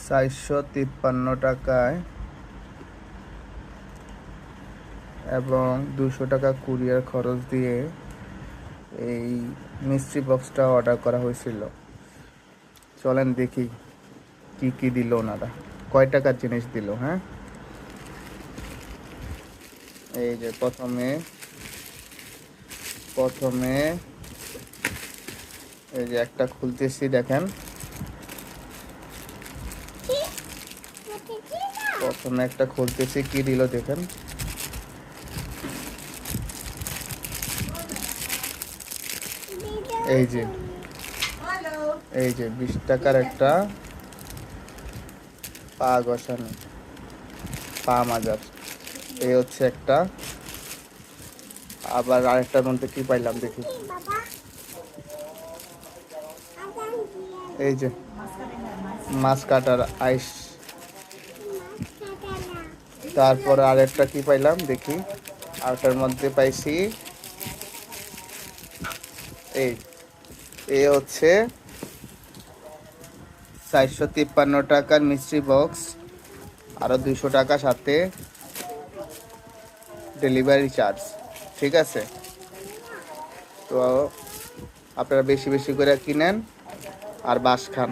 453 টাকায় এবং 200 টাকা কুরিয়ার খরচ দিয়ে এই মিস্ট্রি বক্সটা অর্ডার করা হয়েছিল। চলেন দেখি কি কি দিল ওনারা, কয় টাকার জিনিস দিল। হ্যাঁ, এই যে প্রথমে এই যে একটা খুলতেছি, দেখেন প্রথমে একটা খুলতেছি, কি দিল দেখেন। এই যে 20 টাকার একটা পা ঘষানো, পা মাজার, এই হচ্ছে একটা। আবার আরেকটার মধ্যে কি পাইলাম দেখি, এই যে মাছ কাটার আইস। তারপরে আরেকটা কি পাইলাম দেখি, আরেকটার মধ্যে পাইছি এই হচ্ছে 453 টাকার মিস্ট্রি বক্স, আরো 200 টাকা সাথে ডেলিভারি চার্জ। ঠিক আছে, তো আপনারা বেশি বেশি করে কিনেন আর বাস খান।